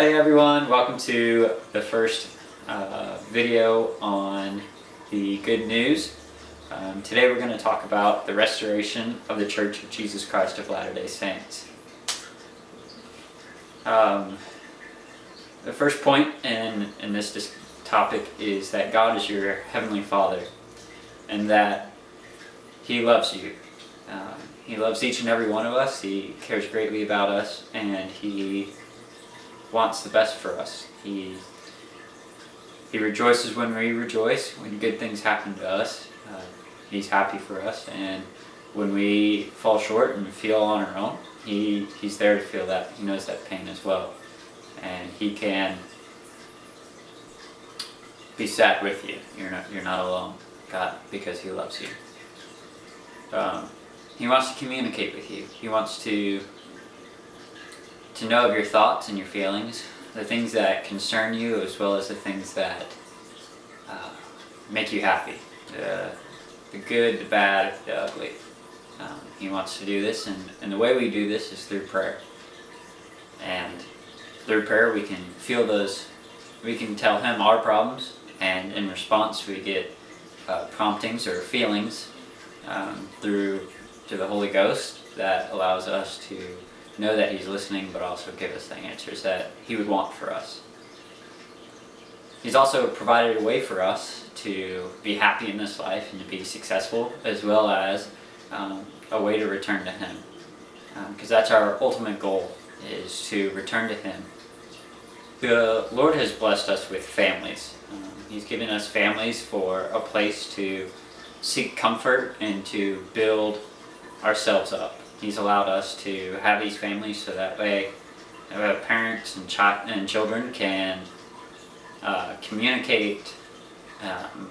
Hey everyone, welcome to the first video on the good news. Today we're going to talk about the restoration of the Church of Jesus Christ of Latter-day Saints. The first point in this topic is that God is your Heavenly Father and that He loves you. He loves each and every one of us. He cares greatly about us, and He wants the best for us. He rejoices when we rejoice, when good things happen to us. He's happy for us, and when we fall short and feel on our own, He's there to feel that. He knows that pain as well, and He can be sad with you. You're not alone, God, because He loves you. He wants to communicate with you. He wants to know of your thoughts and your feelings, the things that concern you as well as the things that make you happy, the good, the bad, the ugly. He wants to do this, and the way we do this is through prayer. And through prayer we can feel those, we can tell Him our problems, and in response we get promptings or feelings through the Holy Ghost that allows us to know that He's listening, but also give us the answers that He would want for us. He's also provided a way for us to be happy in this life and to be successful, as well as a way to return to Him. Because that's our ultimate goal, is to return to Him. The Lord has blessed us with families. He's given us families for a place to seek comfort and to build ourselves up. He's allowed us to have these families so that way parents and children can communicate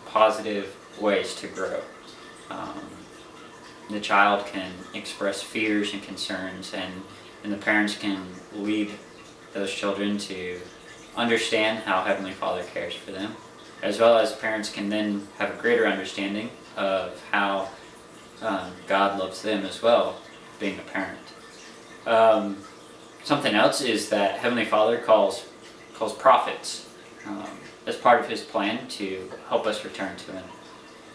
positive ways to grow. The child can express fears and concerns, and the parents can lead those children to understand how Heavenly Father cares for them, as well as parents can then have a greater understanding of how God loves them as well, being a parent. Something else is that Heavenly Father calls prophets as part of His plan to help us return to Him.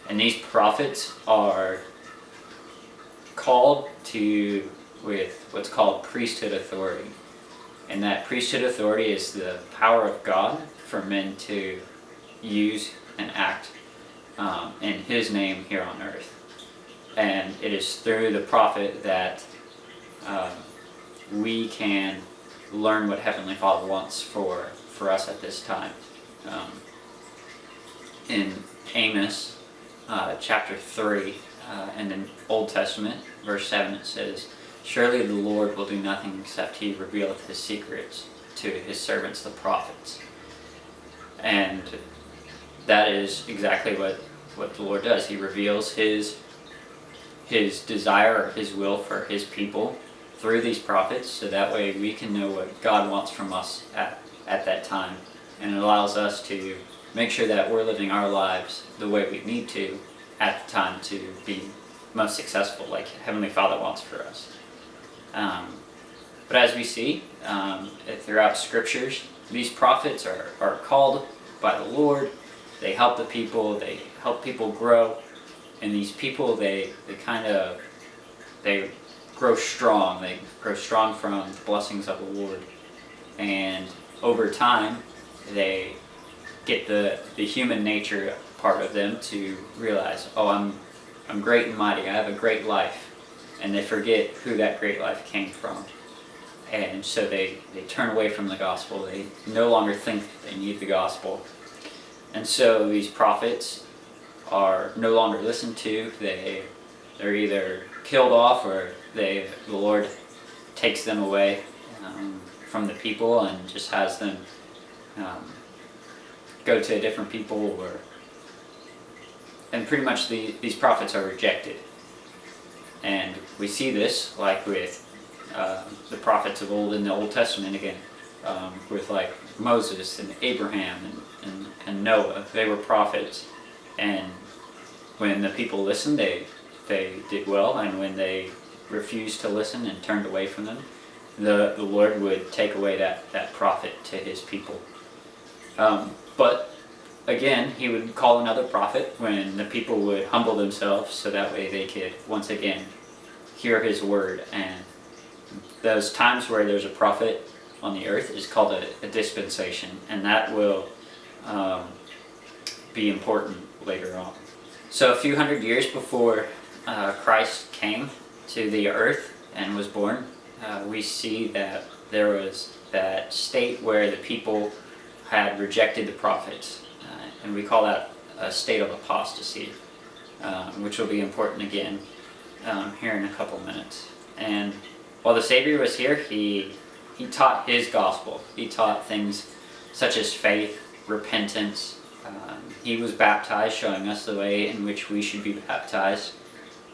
And these prophets are called to with what's called Priesthood Authority. And that Priesthood Authority is the power of God for men to use and act in His name here on earth. And it is through the prophet that we can learn what Heavenly Father wants for us at this time. In Amos chapter 3 in the Old Testament, verse 7, it says, "Surely the Lord will do nothing except He revealeth His secrets to His servants the prophets." And that is exactly what the Lord does. He reveals His desire, or His will for His people through these prophets, so that way we can know what God wants from us at that time. And it allows us to make sure that we're living our lives the way we need to at the time to be most successful, like Heavenly Father wants for us. But as we see throughout Scriptures, these prophets are called by the Lord. They help the people, they help people grow. And these people, they grow strong. They grow strong from the blessings of the Lord. And over time, they get the human nature part of them to realize, oh, I'm great and mighty. I have a great life. And they forget who that great life came from. And so they turn away from the gospel. They no longer think they need the gospel. And so these prophets are no longer listened to. They're either killed off, or the Lord takes them away from the people and just has them go to a different people, and pretty much these prophets are rejected. And we see this like with the prophets of old in the Old Testament again, with like Moses and Abraham and Noah. They were prophets, and when the people listened, they did well, and when they refused to listen and turned away from them, the Lord would take away that prophet to his people. But again, he would call another prophet when the people would humble themselves, so that way they could once again hear his word. And those times where there's a prophet on the earth is called a dispensation, and that will be important later on. So a few hundred years before Christ came to the earth and was born, we see that there was that state where the people had rejected the prophets, and we call that a state of apostasy, which will be important again here in a couple minutes. And while the Savior was here, he taught his gospel. He taught things such as faith, repentance. He was baptized, showing us the way in which we should be baptized.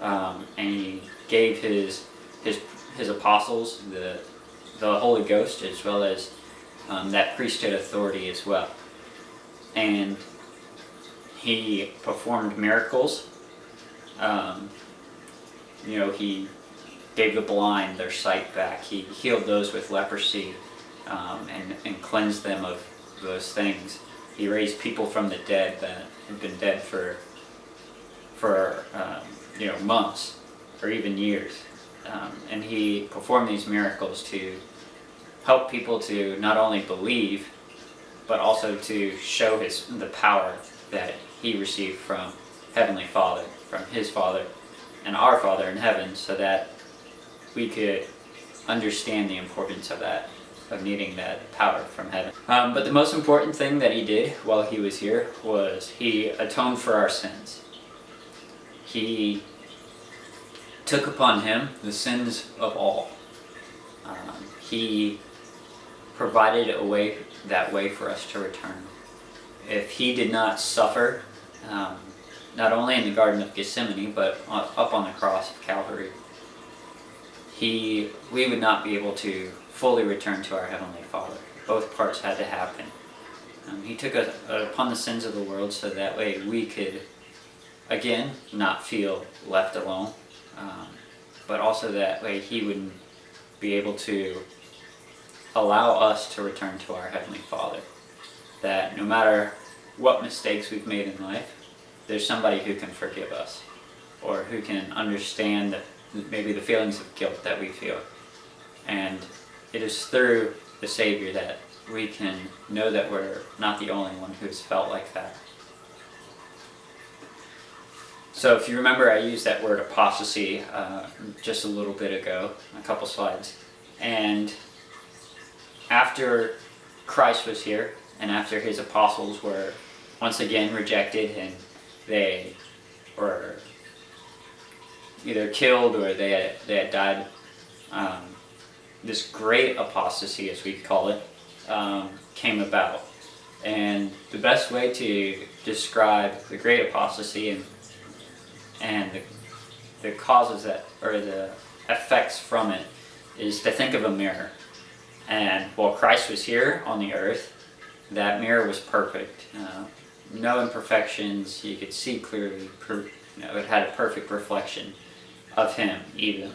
And he gave his apostles the Holy Ghost, as well as that priesthood authority as well. And he performed miracles. He gave the blind their sight back. He healed those with leprosy and cleansed them of those things. He raised people from the dead that had been dead for months or even years. And he performed these miracles to help people to not only believe, but also to show the power that he received from Heavenly Father, from his Father and our Father in heaven, so that we could understand the importance of that, of needing that power from heaven. But the most important thing that he did while he was here was he atoned for our sins. He took upon him the sins of all. He provided a way for us to return. If he did not suffer, not only in the Garden of Gethsemane, but up on the cross of Calvary, we would not be able to fully return to our Heavenly Father. Both parts had to happen. He took upon the sins of the world, so that way we could, again, not feel left alone, but also that way he would be able to allow us to return to our Heavenly Father. That no matter what mistakes we've made in life, there's somebody who can forgive us, or who can understand maybe the feelings of guilt that we feel. And it is through the Savior that we can know that we're not the only one who's felt like that. So if you remember, I used that word apostasy just a little bit ago, a couple slides. And after Christ was here, and after his apostles were once again rejected, and they were either killed or they had died, this great apostasy, as we call it, came about. And the best way to describe the great apostasy and the causes that, or the effects from it, is to think of a mirror. And while Christ was here on the earth, that mirror was perfect. No imperfections. You could see clearly. It had a perfect reflection of him, even.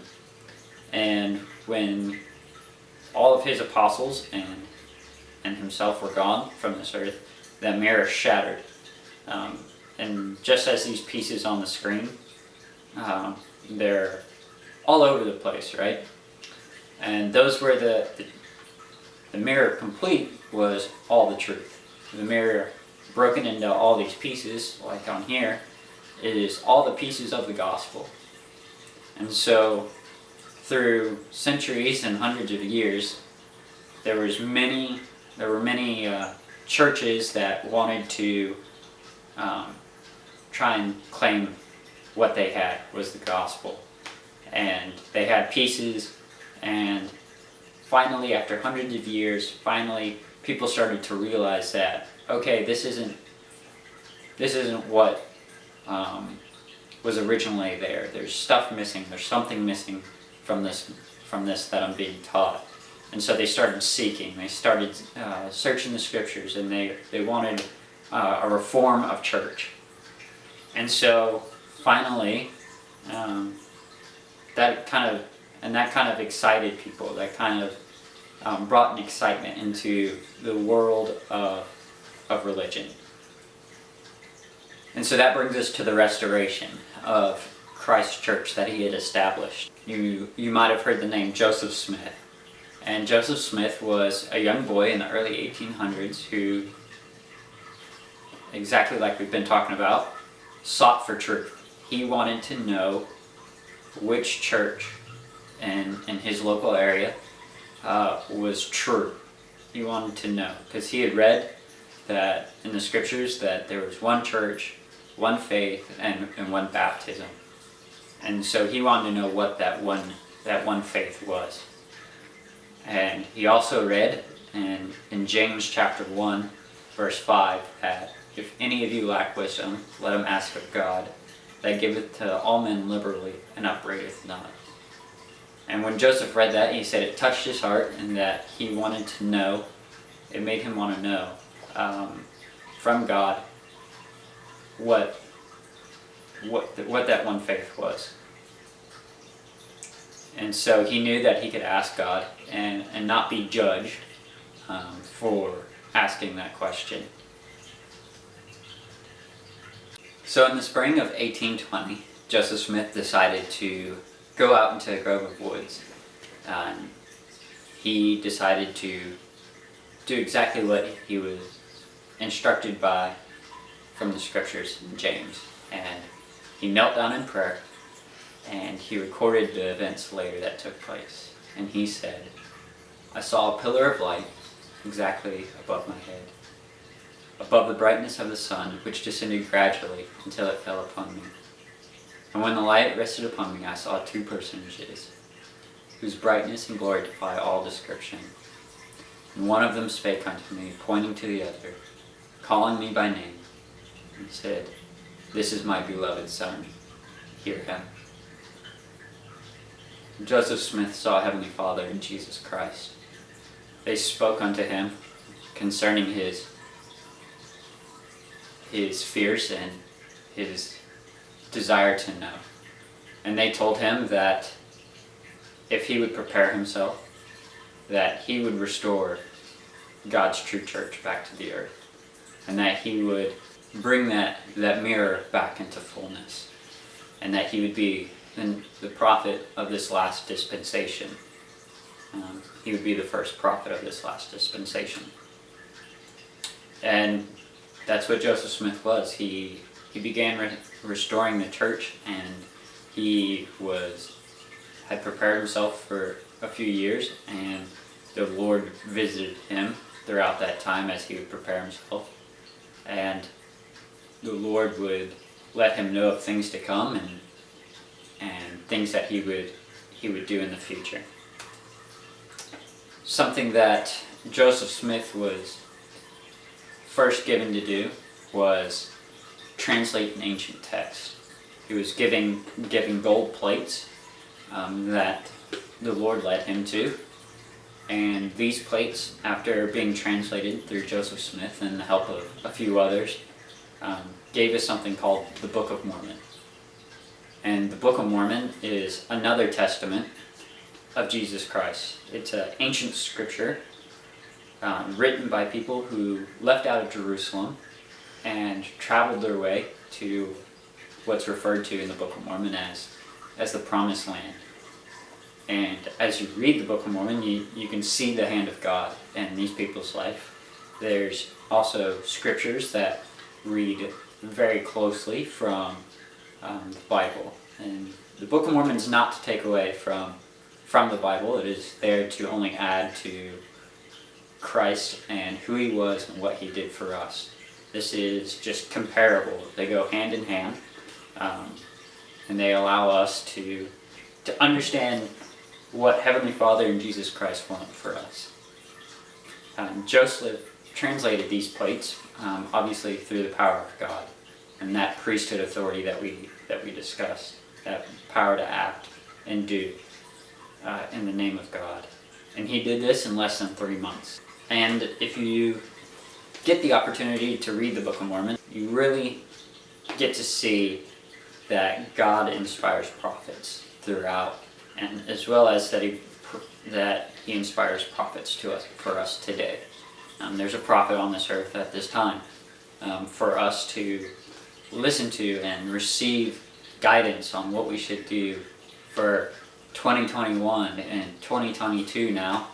And when all of his apostles and himself were gone from this earth, that mirror shattered. And just as these pieces on the screen, they're all over the place, right? And those were the mirror complete was all the truth. The mirror broken into all these pieces, like on here, is all the pieces of the gospel. And so through centuries and hundreds of years, there were many churches that wanted to try and claim what they had was the gospel. And they had pieces, and finally, after hundreds of years, people started to realize that, okay, this isn't what was originally there. There's stuff missing. There's something missing from this that I'm being taught. And so they started seeking. They started searching the scriptures, and they wanted a reform of church. And so finally, that kind of excited people. That kind of brought an excitement into the world of religion. And so that brings us to the restoration of Christ's church that he had established. You might have heard the name Joseph Smith. And Joseph Smith was a young boy in the early 1800s who, exactly like we've been talking about, sought for truth. He wanted to know which church in his local area was true. He wanted to know, because he had read that in the scriptures that there was one church, one faith, and one baptism. And so he wanted to know what that one faith was. And he also read in James chapter 1, verse 5, that if any of you lack wisdom, let him ask of God, that giveth to all men liberally, and upbraideth not. And when Joseph read that, he said it touched his heart, and that he wanted to know, it made him want to know from God what that one faith was. And so he knew that he could ask God and not be judged for asking that question. So in the spring of 1820, Joseph Smith decided to go out into a grove of woods. He decided to do exactly what he was instructed by from the scriptures in James. And he knelt down in prayer, and he recorded the events later that took place. And he said, I saw a pillar of light exactly above my head, above the brightness of the sun, which descended gradually until it fell upon me. And when the light rested upon me, I saw two personages, whose brightness and glory defy all description. And one of them spake unto me, pointing to the other, calling me by name, and said, This is my beloved Son, hear him. Joseph Smith saw Heavenly Father in Jesus Christ. They spoke unto him concerning his fears and his desire to know. And they told him that if he would prepare himself, that he would restore God's true church back to the earth, and that he would bring that mirror back into fullness, and that he would be the prophet of this last dispensation. He would be the first prophet of this last dispensation. And that's what Joseph Smith was. He began restoring the church, and he had prepared himself for a few years, and the Lord visited him throughout that time as he would prepare himself. And the Lord would let him know of things to come and things that he would do in the future. Something that Joseph Smith was first given to do was translate an ancient text. He was giving gold plates that the Lord led him to. And these plates, after being translated through Joseph Smith and the help of a few others, gave us something called the Book of Mormon. And the Book of Mormon is another testament of Jesus Christ. It's an ancient scripture written by people who left out of Jerusalem and traveled their way to what's referred to in the Book of Mormon as the Promised Land. And as you read the Book of Mormon, you can see the hand of God in these people's life. There's also scriptures that read very closely from the Bible. And the Book of Mormon is not to take away from the Bible. It is there to only add to Christ and who he was and what he did for us. This is just comparable. They go hand in hand, and they allow us to understand what Heavenly Father and Jesus Christ want for us. Joseph translated these plates, obviously through the power of God, and that priesthood authority that we discussed, that power to act and do in the name of God. And he did this in less than 3 months. And if you get the opportunity to read the Book of Mormon, you really get to see that God inspires prophets throughout, and as well as that he that He inspires prophets for us today. There's a prophet on this earth at this time for us to listen to and receive guidance on what we should do for 2021 and 2022 now,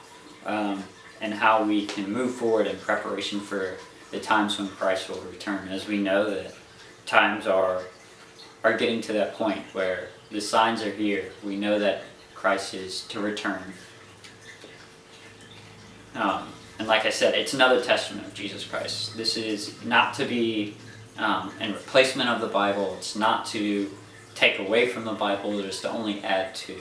and how we can move forward in preparation for the times when Christ will return. As we know that times are getting to that point where the signs are here. We know that Christ is to return. And like I said, it's another testament of Jesus Christ. This is not to be in replacement of the Bible. It's not to take away from the Bible. It is to only add to.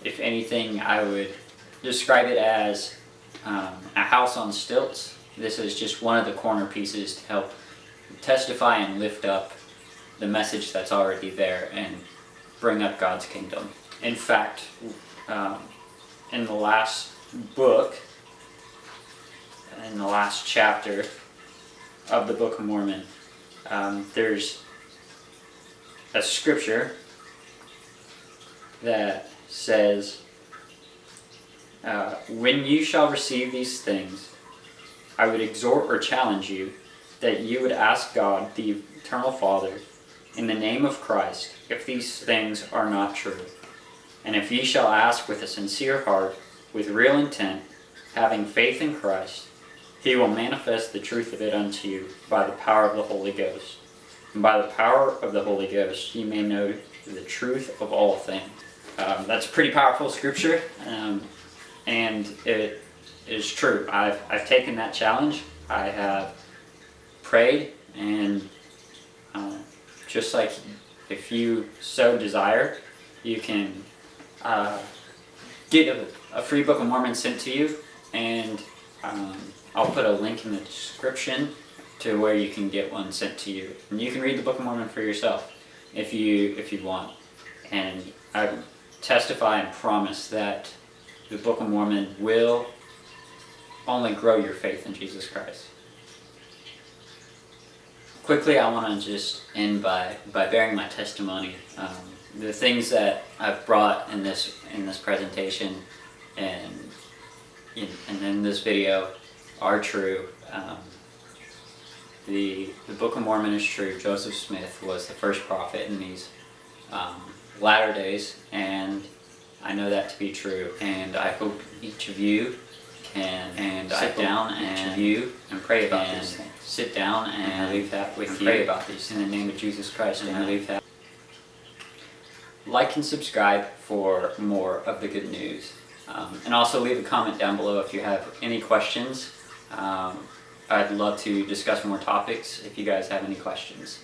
If anything, I would describe it as a house on stilts. This is just one of the corner pieces to help testify and lift up the message that's already there and bring up God's kingdom. In fact, in the last book, in the last chapter of the Book of Mormon, there's a scripture that says, when you shall receive these things, I would exhort or challenge you that you would ask God, the Eternal Father, in the name of Christ, if these things are not true. And if ye shall ask with a sincere heart, with real intent, having faith in Christ, He will manifest the truth of it unto you by the power of the Holy Ghost. And by the power of the Holy Ghost, ye may know the truth of all things. That's a pretty powerful scripture, and it is true. I've taken that challenge. I have prayed, and just like if you so desire, you can get a free Book of Mormon sent to you, and I'll put a link in the description to where you can get one sent to you, and you can read the Book of Mormon for yourself if you want. And I testify and promise that the Book of Mormon will only grow your faith in Jesus Christ. Quickly, I want to just end by bearing my testimony. The things that I've brought in this presentation and in this video are true. The Book of Mormon is true. Joseph Smith was the first prophet in these latter days, and I know that to be true. And I hope each of you can sit down and pray about these things. Sit down and leave that with you. Pray about these in the name of Jesus Christ, and leave that. Like and subscribe for more of the good news, and also leave a comment down below if you have any questions. I'd love to discuss more topics if you guys have any questions.